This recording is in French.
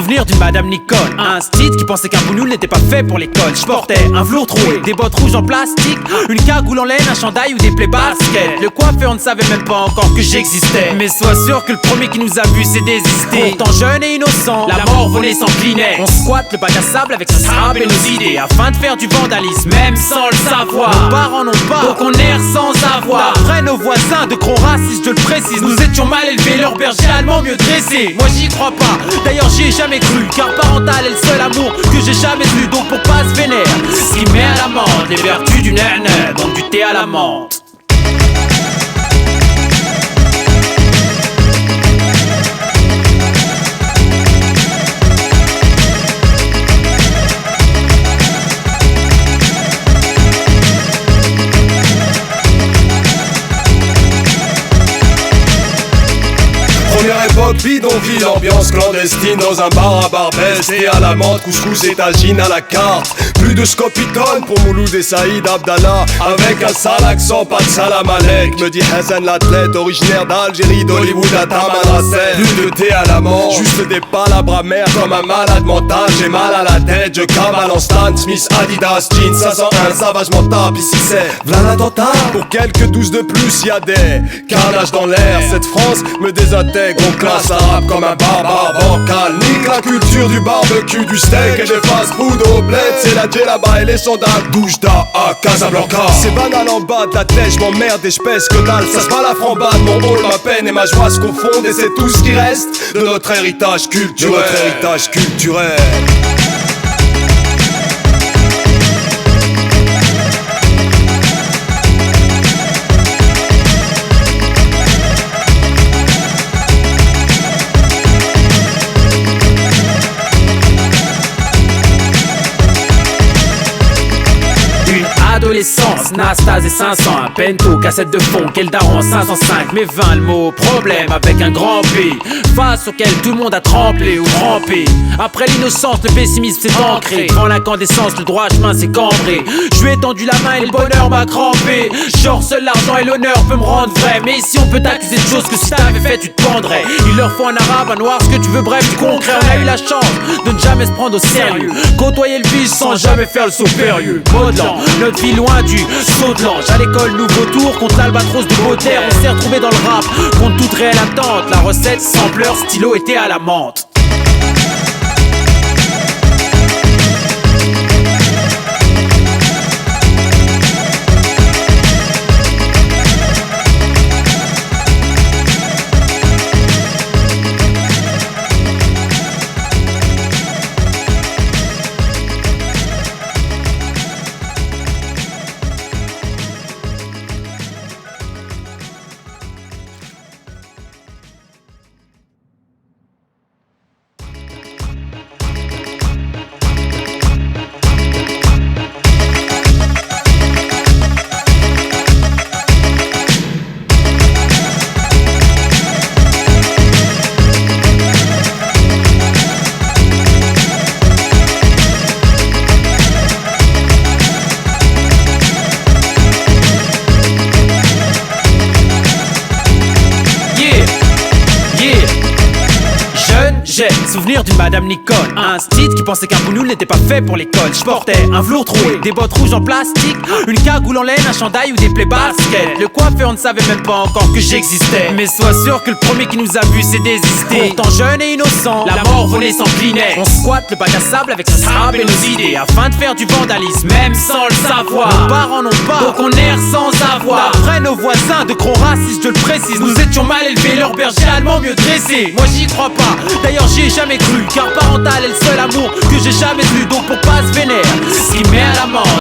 souvenir d'une madame Nicole, un style qui pensait qu'un boulot n'était pas fait pour l'école. Je portais un velours troué, des bottes rouges en plastique, une cagoule en laine, un chandail ou des plaies baskets. Le coiffeur on ne savait même pas encore que j'existais, mais sois sûr que le premier qui nous a vu s'est désisté. Pourtant jeune et innocent, la mort volée s'inclinait. On squatte le bac à sable avec sa sable et nos idées, afin de faire du vandalisme, même sans le savoir. Nos parents n'ont pas, donc on erre sans avoir. D'après nos voisins de gros racistes, je le précise, nous étions mal élevés, leur berger allemand mieux dressé. Moi j'y crois pas, d'ailleurs j'y ai jamais cru, car parental est le seul amour que j'ai jamais eu. Donc pour pas se vénère, ce qui met à l'amende les vertus du nana, donc du thé à la menthe. Première époque, bidonville, ambiance clandestine dans un bar à Barbès, thé à la menthe, couscous et tagine à la carte. Plus de scopitone pour Mouloud et Saïd Abdallah, avec un sale accent, pas de salam alek, me dit Hassan l'athlète, originaire d'Algérie, d'Hollywood à Tamanrasset. Plus de thé à la menthe, juste des palabres amères comme un malade mental. J'ai mal à la tête, je cavale en Stan Smith, Adidas, jeans 501, savagement tape. Ici c'est v'là l'attentat. Pour quelques douces de plus, y'a des carnages dans l'air. Cette France me désintègre, on classe arabe comme un barbare bancal. Nique la culture du barbecue, du steak et des fast-food au bled. C'est la djellaba et les sandales, Doujda à Casablanca. C'est banal en bas de la tête, j'm'emmerde et j'pèse que dalle. Ça se bat la frambade, mon rôle, ma peine et ma joie se confondent. Et c'est tout ce qui reste de notre héritage culturel. Adolescence, Nastase et 500, un Pento, cassette de fond, quel daron 505, mais 20 le mot, problème avec un grand P, face auquel tout le monde a tremblé ou rampé. Après l'innocence, le pessimisme s'est ancré, devant l'incandescence, le droit chemin s'est cambré. Je lui ai tendu la main et le bonheur m'a crampé. Genre seul l'argent et l'honneur peut me rendre vrai, mais ici on peut t'accuser de choses que si t'avais fait tu te pendrais. Il leur faut un arabe, un noir, ce que tu veux, bref du concret. On a eu la chance de ne jamais se prendre au sérieux, côtoyer le vice sans jamais faire le saut périlleux. Modelant, notre vie loin du saut de l'ange. À l'école, nouveau tour contre l'albatros de Baudelaire. On s'est retrouvé dans le rap contre toute réelle attente. La recette, sampleur, stylo était à la menthe. J'ai souvenir d'une madame Nicole, un style qui pensait qu'un boulot n'était pas fait pour l'école. Je portais un velours troué, des bottes rouges en plastique, une cagoule en laine, un chandail ou des plaies baskets. Le coiffeur on ne savait même pas encore que j'existais, mais sois sûr que le premier qui nous a vu s'est désisté. Pourtant jeune et innocent, la mort volée s'inclinait. On squatte le bac à sable avec sa sable et nos idées, afin de faire du vandalisme, même sans le savoir. Nos parents n'ont pas, donc on erre sans avoir. D'après nos voisins de gros racistes, je le précise, nous étions mal élevés, leur berger allemand mieux dressé. Moi j'y crois pas, d'ailleurs j'y ai jamais cru, car parental est le seul amour que j'ai jamais eu. Donc pour pas se vénère, ce qui met à la menthe